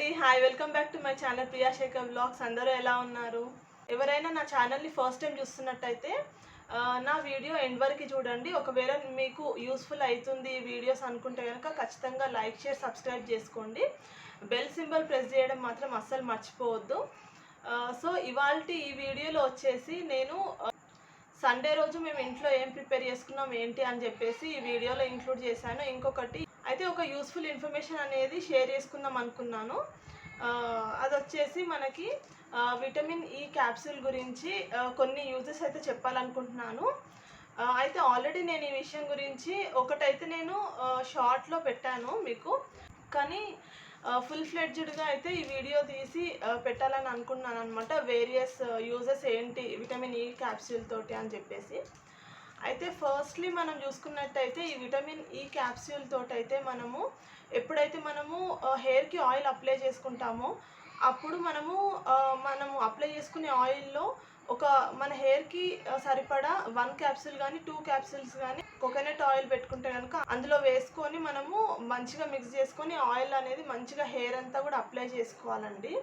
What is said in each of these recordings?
అండి. Hi, welcome back to my channel Priya Shekhar vlogs. అందరూ ఎలా ఉన్నారు? ఎవరైనా నా ఛానల్ని ఫస్ట్ టైం చూస్తున్నట్టయితే నా వీడియో ఎండ్ వరకు చూడండి. ఒకవేళ మీకు యూస్ఫుల్ అవుతుంది వీడియోస్ అనుకుంటే కనుక ఖచ్చితంగా లైక్, షేర్, సబ్స్క్రైబ్ చేసుకోండి. బెల్ సింబల్ ప్రెస్ చేయడం మాత్రం అస్సలు మర్చిపోవద్దు. సో ఇవాల్టి ఈ వీడియోలో వచ్చేసి నేను సండే రోజు మేము ఇంట్లో ఏం ప్రిపేర్ చేసుకున్నాం ఏంటి అని చెప్పేసి ఈ వీడియోలో ఇంక్లూడ్ చేశాను. ఇంకొకటి అయితే ఒక యూస్ఫుల్ ఇన్ఫర్మేషన్ అనేది షేర్ చేసుకుందాం అనుకున్నాను. అది వచ్చేసి మనకి విటమిన్ ఈ క్యాప్సూల్ గురించి కొన్ని యూజెస్ అయితే చెప్పాలనుకుంటున్నాను. అయితే ఆల్రెడీ నేను ఈ విషయం గురించి ఒకటైతే నేను షార్ట్లో పెట్టాను మీకు, కానీ ఫుల్ ఫ్లెడ్జ్డ్గా అయితే ఈ వీడియో తీసి పెట్టాలని అనుకున్నాను అనమాట. వేరియస్ యూజెస్ ఏంటి విటమిన్ ఈ క్యాప్సూల్ తోటి అని చెప్పేసి. అయితే ఫస్ట్లీ మనం చూసుకున్నట్టయితే ఈ విటమిన్ ఈ క్యాప్సూల్ తోటి అయితే మనము ఎప్పుడైతే మనము హెయిర్కి ఆయిల్ అప్లై చేసుకుంటామో అప్పుడు మనము అప్లై చేసుకునే ఆయిల్లో మన హెయిర్కి సరిపడా 1 క్యాప్సూల్ కానీ 2 క్యాప్సూల్స్ కానీ కోకోనట్ ఆయిల్ పెట్టుకుంటే కనుక అందులో వేసుకొని మనము మంచిగా మిక్స్ చేసుకొని ఆయిల్ అనేది మంచిగా హెయిర్ అంతా కూడా అప్లై చేసుకోవాలండి.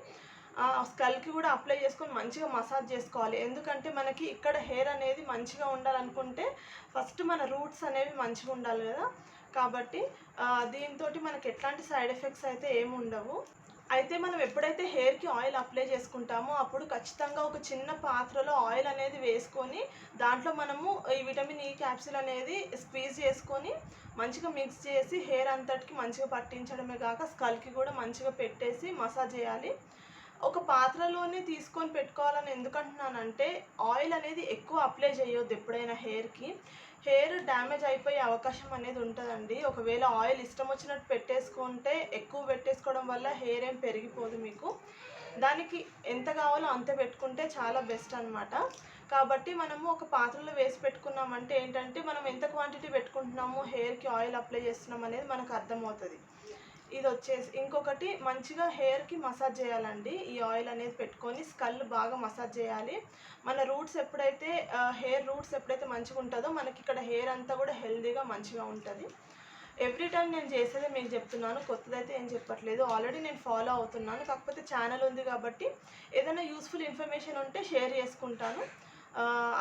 స్కల్కి కూడా అప్లై చేసుకొని మంచిగా మసాజ్ చేసుకోవాలి. ఎందుకంటే మనకి ఇక్కడ హెయిర్ అనేది మంచిగా ఉండాలనుకుంటే ఫస్ట్ మన రూట్స్ అనేవి మంచిగా ఉండాలి కదా. కాబట్టి దీంతో మనకి ఎట్లాంటి సైడ్ ఎఫెక్ట్స్ అయితే ఏమి ఉండవు. అయితే మనం ఎప్పుడైతే హెయిర్కి ఆయిల్ అప్లై చేసుకుంటామో అప్పుడు ఖచ్చితంగా ఒక చిన్న పాత్రలో ఆయిల్ అనేది వేసుకొని దాంట్లో మనము ఈ విటమిన్ ఈ క్యాప్సూల్ అనేది స్క్వీజ్ చేసుకొని మంచిగా మిక్స్ చేసి హెయిర్ అంతటికి మంచిగా పట్టించడమే కాక స్కల్కి కూడా మంచిగా పెట్టేసి మసాజ్ చేయాలి. ఒక పాత్రలోనే తీసుకొని పెట్టుకోవాలని ఎందుకంటున్నానంటే ఆయిల్ అనేది ఎక్కువ అప్లై చేయొద్దు. ఎప్పుడైనా హెయిర్ డ్యామేజ్ అయిపోయే అవకాశం అనేది ఉంటుందండి. ఒకవేళ ఆయిల్ ఇష్టం వచ్చినట్టు పెట్టేసుకుంటే ఎక్కువ పెట్టేసుకోవడం వల్ల హెయిర్ ఏం పెరిగిపోదు మీకు. దానికి ఎంత కావాలో అంతే పెట్టుకుంటే చాలా బెస్ట్ అనమాట. కాబట్టి మనము ఒక పాత్రలో వేసి పెట్టుకున్నామంటే ఏంటంటే మనం ఎంత క్వాంటిటీ పెట్టుకుంటున్నామో హెయిర్కి ఆయిల్ అప్లై చేస్తున్నాం అనేది మనకు అర్థమవుతుంది. ఇది వచ్చేసి ఇంకొకటి మంచిగా హెయిర్కి మసాజ్ చేయాలండి. ఈ ఆయిల్ అనేది పెట్టుకొని స్కల్ బాగా మసాజ్ చేయాలి. మన రూట్స్ ఎప్పుడైతే హెయిర్ రూట్స్ ఎప్పుడైతే మంచిగా ఉంటుందో మనకి ఇక్కడ హెయిర్ అంతా కూడా హెల్దీగా మంచిగా ఉంటుంది. ఎవ్రీ టైం నేను చేసేదే మీకు చెప్తున్నాను, కొత్తదైతే ఏం చెప్పట్లేదు. ఆల్రెడీ నేను ఫాలో అవుతున్నాను. కాకపోతే ఛానల్ ఉంది కాబట్టి ఏదైనా యూస్ఫుల్ ఇన్ఫర్మేషన్ ఉంటే షేర్ చేసుకుంటాను.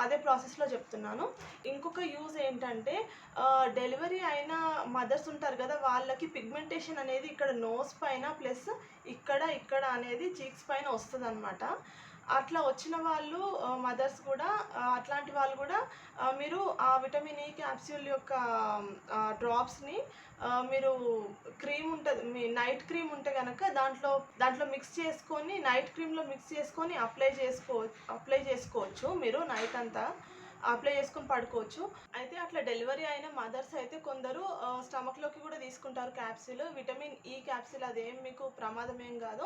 అదే ప్రాసెస్లో చెప్తున్నాను. ఇంకొక యూజ్ ఏంటంటే డెలివరీ అయిన మదర్స్ ఉంటారు కదా, వాళ్ళకి పిగ్మెంటేషన్ అనేది ఇక్కడ నోస్ పైన ప్లస్ ఇక్కడ అనేది చీక్స్ పైన వస్తుంది అనమాట. అట్లా వచ్చిన వాళ్ళు మదర్స్ కూడా అట్లాంటి వాళ్ళు కూడా మీరు ఆ విటమిన్ ఈ క్యాప్సూల్ యొక్క డ్రాప్స్ని మీరు క్రీమ్ ఉంటుంది, మీ నైట్ క్రీమ్ ఉంటే కనుక దాంట్లో మిక్స్ చేసుకొని నైట్ క్రీమ్లో మిక్స్ చేసుకొని అప్లై చేసుకోవచ్చు. మీరు నైట్ అంతా అప్లై చేసుకొని పడుకోవచ్చు. అయితే అట్లా డెలివరీ అయిన మదర్స్ అయితే కొందరు స్టమక్లోకి కూడా తీసుకుంటారు క్యాప్సూల్, విటమిన్ ఈ క్యాప్సూల్. అదేం మీకు ప్రమాదం ఏం కాదు.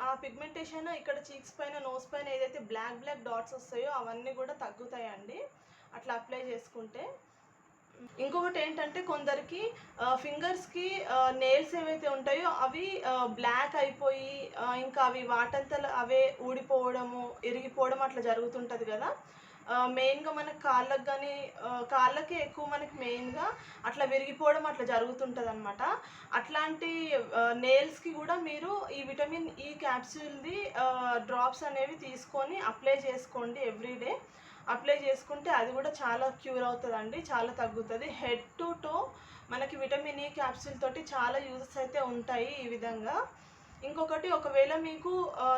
ఆ పిగ్మెంటేషన్ ఇక్కడ చీక్స్ పైన నోస్ పైన ఏదైతే బ్లాక్ డాట్స్ వస్తాయో అవన్నీ కూడా తగ్గుతాయండి అట్లా అప్లై చేసుకుంటే. ఇంకొకటి ఏంటంటే కొందరికి ఫింగర్స్కి నెయిల్స్ ఏవైతే ఉంటాయో అవి బ్లాక్ అయిపోయి ఇంకా అవి వాటంతలు అవే ఊడిపోవడము ఇరిగిపోవడం అట్లా జరుగుతుంటుంది కదా. మెయిన్గా మనకు కాళ్ళకి ఎక్కువ మనకి మెయిన్గా అట్లా విరిగిపోవడం అట్లా జరుగుతుంటుంది అనమాట. అట్లాంటి నెయిల్స్కి కూడా మీరు ఈ విటమిన్ ఈ క్యాప్సూల్ది డ్రాప్స్ అనేవి తీసుకొని అప్లై చేసుకోండి. ఎవ్రీడే అప్లై చేసుకుంటే అది కూడా చాలా క్యూర్ అవుతుందండి, చాలా తగ్గుతుంది. హెడ్ టు టో మనకి విటమిన్ ఈ క్యాప్సూల్ తోటి చాలా యూజెస్ అయితే ఉంటాయి ఈ విధంగా. ఇంకొకటి, ఒకవేళ మీకు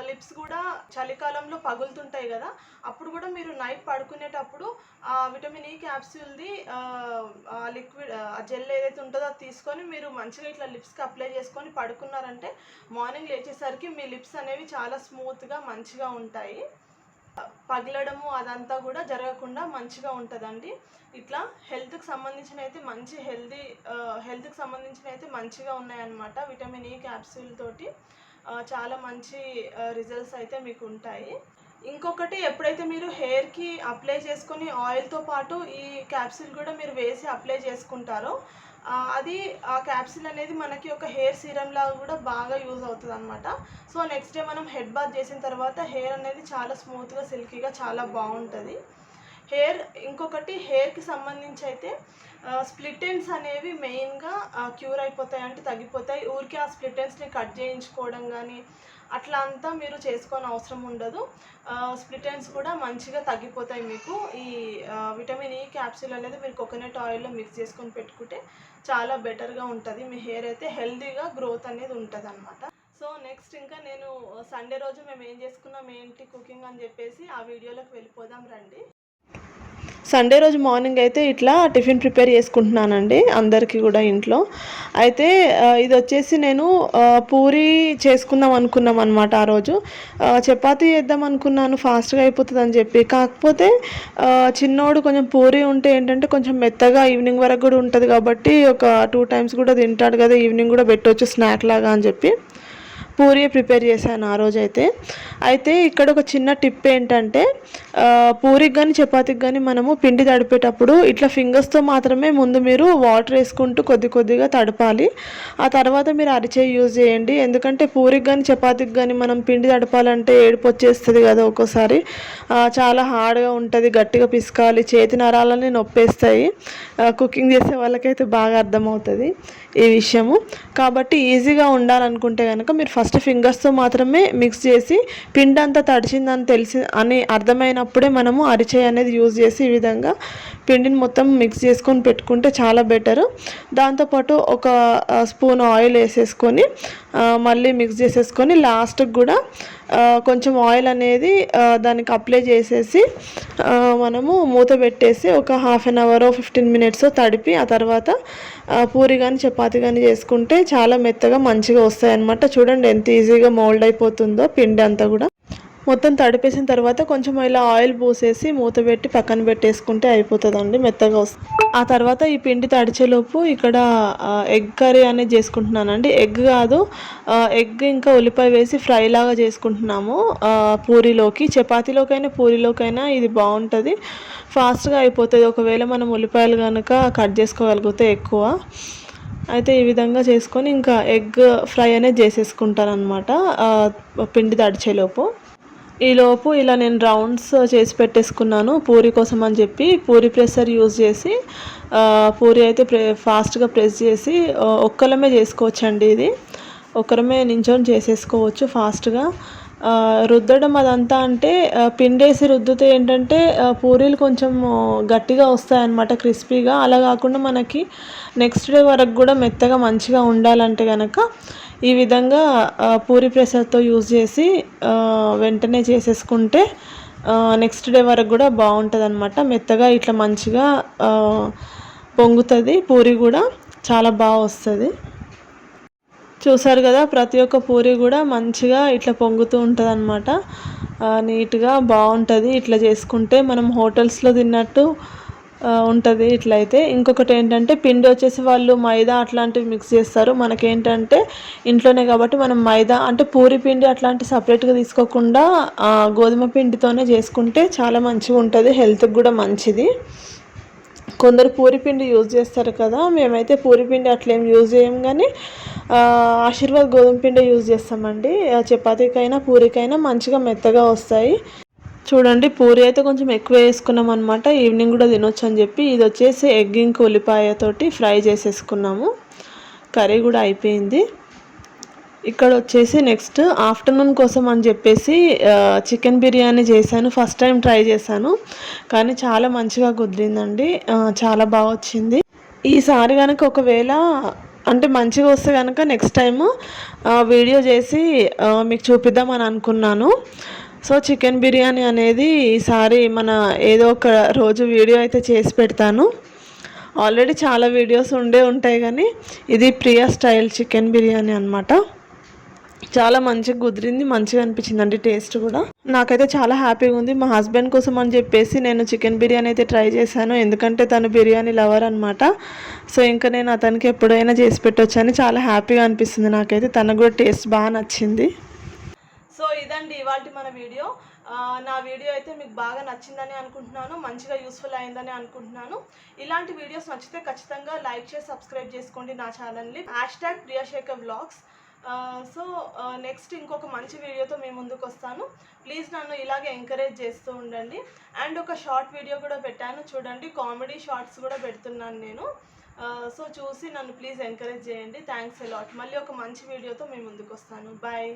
లిప్స్ కూడా చలికాలంలో పగులుతుంటాయి కదా, అప్పుడు కూడా మీరు నైట్ పడుకునేటప్పుడు విటమిన్ ఈ క్యాప్సూల్ది లిక్విడ్ జెల్ ఏదైతే ఉంటుందో అది తీసుకొని మీరు మంచిగా ఇట్లా లిప్స్కి అప్లై చేసుకొని పడుకున్నారంటే మార్నింగ్ లేచేసరికి మీ లిప్స్ అనేవి చాలా స్మూత్గా మంచిగా ఉంటాయి. పగలడము అదంతా కూడా జరగకుండా మంచిగా ఉంటుందండి. ఇట్లా హెల్త్కి సంబంధించిన అయితే హెల్త్కి సంబంధించిన అయితే మంచిగా ఉన్నాయన్నమాట. విటమిన్ ఈ క్యాప్సూల్ తోటి చాలా మంచి రిజల్ట్స్ అయితే మీకు ఉంటాయి. ఇంకొకటి, ఎప్పుడైతే మీరు హెయిర్కి అప్లై చేసుకొని ఆయిల్తో పాటు ఈ క్యాప్సూల్ కూడా మీరు వేసి అప్లై చేసుకుంటారో ఆ క్యాప్సూల్ అనేది మనకి ఒక హెయిర్ సీరం లాగా కూడా బాగా యూజ్ అవుతుంది అనమాట. సో నెక్స్ట్ డే మనం హెడ్ బాత్ చేసిన తర్వాత హెయిర్ అనేది చాలా స్మూత్గా సిల్కీగా చాలా బాగుంటుంది. ఇంకొకటి హెయిర్కి సంబంధించి అయితే స్ప్లిట్ ఎండ్స్ అనేవి మెయిన్గా క్యూర్ అయిపోతాయి, అంటే తగ్గిపోతాయి. ఊరికే ఆ స్ప్లిట్ ఎండ్స్ని కట్ చేయించుకోవడం కానీ అట్లా అంతా మీరు చేసుకోని అవసరం ఉండదు. స్ప్లిట్ ఎండ్స్ కూడా మంచిగా తగ్గిపోతాయి మీకు. ఈ విటమిన్ ఈ క్యాప్సూల్ అనేది మీరు కోకోనట్ ఆయిల్లో మిక్స్ చేసుకొని పెట్టుకుంటే చాలా బెటర్గా ఉంటుంది. మీ హెయిర్ అయితే హెల్తీగా గ్రోత్ అనేది ఉంటుంది అనమాట. సో నెక్స్ట్ ఇంకా నేను సండే రోజు మేము ఏం చేసుకున్నాం, ఏంటి కుకింగ్ అని చెప్పేసి ఆ వీడియోలోకి వెళ్ళిపోదాం రండి. సండే రోజు మార్నింగ్ అయితే ఇట్లా టిఫిన్ ప్రిపేర్ చేసుకుంటున్నానండి అందరికీ కూడా ఇంట్లో. అయితే ఇది వచ్చేసి నేను పూరి చేసుకుందాం అనుకున్నాం అనమాట. ఆ రోజు చపాతీ చేద్దాం అనుకున్నాను ఫాస్ట్గా అయిపోతుంది అని చెప్పి. కాకపోతే చిన్నోడు కొంచెం పూరి ఉంటే ఏంటంటే కొంచెం మెత్తగా ఈవినింగ్ వరకు కూడా ఉంటుంది కాబట్టి ఒక 2 times కూడా తింటాడు కదా, ఈవినింగ్ కూడా పెట్టవచ్చు స్నాక్ లాగా అని చెప్పి పూరి ప్రిపేర్ చేశాను ఆ రోజైతే. అయితే ఇక్కడ ఒక చిన్న టిప్ ఏంటంటే పూరికి కానీ చపాతీకి కానీ మనము పిండి తడిపేటప్పుడు ఇట్లా ఫింగర్స్తో మాత్రమే ముందు మీరు వాటర్ వేసుకుంటూ కొద్ది కొద్దిగా తడపాలి. ఆ తర్వాత మీరు అరిచేయి యూజ్ చేయండి. ఎందుకంటే పూరికి కానీ చపాతీకి కానీ మనం పిండి తడపాలంటే ఏడుపు వచ్చేస్తుంది కదా ఒక్కోసారి. చాలా హార్డ్గా ఉంటుంది, గట్టిగా పిసకాలి, చేతి నరాలన్నీ నొప్పేస్తాయి. కుకింగ్ చేసే వాళ్ళకైతే బాగా అర్థమవుతుంది ఈ విషయము. కాబట్టి ఈజీగా ఉండాలనుకుంటే కనుక మీరు ఫస్ట్ ఫింగర్స్తో మాత్రమే మిక్స్ చేసి పిండి అంతా తడిచిందని అర్థమైనప్పుడే మనము అరిచేయి అనేది యూజ్ చేసి ఈ విధంగా పిండిని మొత్తం మిక్స్ చేసుకొని పెట్టుకుంటే చాలా బెటరు. దాంతోపాటు ఒక స్పూన్ ఆయిల్ వేసేసుకొని మళ్ళీ మిక్స్ చేసేసుకొని లాస్ట్కి కూడా కొంచెం ఆయిల్ అనేది దానికి అప్లై చేసేసి మనము మూత పెట్టేసి ఒక 1/2 hour 15 minutes తడిపి ఆ తర్వాత పూరి కానీ చపాతీ కానీ చేసుకుంటే చాలా మెత్తగా మంచిగా వస్తాయి అన్నమాట. చూడండి ఎంత ఈజీగా మోల్డ్ అయిపోతుందో పిండి అంతా కూడా. మొత్తం తడిపేసిన తర్వాత కొంచెం ఇలా ఆయిల్ పోసేసి మూత పెట్టి పక్కన పెట్టేసుకుంటే అయిపోతుందండి, మెత్తగా వస్తుంది. ఆ తర్వాత ఈ పిండి తడిచేలోపు ఇక్కడ ఎగ్ కర్రీ అనేది చేసుకుంటున్నానండి. ఎగ్ కాదు, ఎగ్ ఇంకా ఉల్లిపాయ వేసి ఫ్రై లాగా చేసుకుంటున్నాము పూరీలోకి. చపాతీలోకైనా పూరీలోకైనా ఇది బాగుంటుంది, ఫాస్ట్గా అయిపోతుంది ఒకవేళ మనం ఉల్లిపాయలు కనుక కట్ చేసుకోగలిగితే ఎక్కువ. అయితే ఈ విధంగా చేసుకొని ఇంకా ఎగ్ ఫ్రై అనేది చేసేసుకుంటాను అనమాట పిండి తడిచేలోపు. ఈలోపు ఇలా నేను రౌండ్స్ చేసి పెట్టేసుకున్నాను పూరి కోసం అని చెప్పి. పూరి ప్రెషర్ యూజ్ చేసి పూరి అయితే ఫాస్ట్గా ప్రెస్ చేసి ఒక్కలమే చేసుకోవచ్చండి. ఇది ఒక్కరమే నించొని చేసేసుకోవచ్చు ఫాస్ట్గా. రుద్దడం అదంతా అంటే పిండేసి రుద్దితే ఏంటంటే పూరీలు కొంచెం గట్టిగా వస్తాయన్నమాట, క్రిస్పీగా. అలా కాకుండా మనకి నెక్స్ట్ డే వరకు కూడా మెత్తగా మంచిగా ఉండాలంటే కనుక ఈ విధంగా పూరి ప్రెషర్తో యూజ్ చేసి వెంటనే చేసేసుకుంటే నెక్స్ట్ డే వరకు కూడా బాగుంటుంది అనమాట. మెత్తగా ఇట్లా మంచిగా పొంగుతుంది, పూరి కూడా చాలా బాగా వస్తుంది. చూసారు కదా, ప్రతి ఒక్క పూరి కూడా మంచిగా ఇట్లా పొంగుతూ ఉంటుంది అనమాట. నీట్గా బాగుంటుంది ఇట్లా చేసుకుంటే. మనం హోటల్స్లో తిన్నట్టు ఉంటుంది ఇట్లయితే. ఇంకొకటి ఏంటంటే పిండి వచ్చేసి వాళ్ళు మైదా అట్లాంటివి మిక్స్ చేస్తారు. మనకేంటంటే ఇంట్లోనే కాబట్టి మనం మైదా అంటే పూరి పిండి అట్లాంటి సపరేట్గా తీసుకోకుండా గోధుమ పిండితోనే చేసుకుంటే చాలా మంచిగా ఉంటుంది, హెల్త్కి కూడా మంచిది. కొందరు పూరి పిండి యూజ్ చేస్తారు కదా, మేమైతే పూరి పిండి అట్లేం యూజ్ చేయం కానీ ఆశీర్వాద్ గోధుమ పిండి యూజ్ చేస్తామండి. చపాతీకైనా పూరికైనా మంచిగా మెత్తగా వస్తాయి. చూడండి పూరి అయితే కొంచెం ఎక్కువ వేసుకున్నాం అనమాట, ఈవినింగ్ కూడా తినొచ్చు అని చెప్పి. ఇది వచ్చేసి ఎగ్ ఇంక ఉల్లిపాయతోటి ఫ్రై చేసేసుకున్నాము. కర్రీ కూడా అయిపోయింది. ఇక్కడ వచ్చేసి నెక్స్ట్ ఆఫ్టర్నూన్ కోసం అని చెప్పేసి చికెన్ బిర్యానీ చేశాను. ఫస్ట్ టైం ట్రై చేశాను కానీ చాలా మంచిగా కుదిరిందండి, చాలా బాగా వచ్చింది. ఈసారి కనుక ఒకవేళ అంటే మంచిగా వస్తే కనుక నెక్స్ట్ టైము వీడియో చేసి మీకు చూపిద్దామని అనుకున్నాను. సో చికెన్ బిర్యానీ అనేది ఈసారి మన ఏదో ఒక రోజు వీడియో అయితే చేసి పెడతాను. ఆల్రెడీ చాలా వీడియోస్ ఉంటాయి కానీ ఇది ప్రియా స్టైల్ చికెన్ బిర్యానీ అనమాట. చాలా మంచిగా కుదిరింది, మంచిగా అనిపించిందండి టేస్ట్ కూడా. నాకైతే చాలా హ్యాపీగా ఉంది. మా హస్బెండ్ కోసం అని చెప్పేసి నేను చికెన్ బిర్యానీ అయితే ట్రై చేశాను, ఎందుకంటే తను బిర్యానీ లవర్ అనమాట. సో ఇంకా నేను అతనికి ఎప్పుడైనా చేసి పెట్టొచ్చని చాలా హ్యాపీగా అనిపిస్తుంది నాకైతే. తనకు కూడా టేస్ట్ బాగా నచ్చింది. సో ఇదండి ఇవాళ మన వీడియో. నా వీడియో అయితే మీకు బాగా నచ్చిందని అనుకుంటున్నాను, మంచిగా యూస్ఫుల్ అయిందని అనుకుంటున్నాను. ఇలాంటి వీడియోస్ నచ్చితే ఖచ్చితంగా లైక్ చేసి సబ్స్క్రైబ్ చేసుకోండి నా ఛానల్ని. #ప్రియాశేఖర్ వ్లాగ్స్ సో నెక్స్ట్ ఇంకొక మంచి వీడియోతో మీ ముందుకు వస్తాను. ప్లీజ్ నన్ను ఇలాగే ఎంకరేజ్ చేస్తూ ఉండండి. అండ్ ఒక షార్ట్ వీడియో కూడా పెట్టాను చూడండి, కామెడీ షార్ట్స్ కూడా పెడుతున్నాను నేను. సో చూసి నన్ను ప్లీజ్ ఎంకరేజ్ చేయండి. Thanks a lot. మళ్ళీ ఒక మంచి వీడియోతో మీ ముందుకు వస్తాను. బాయ్.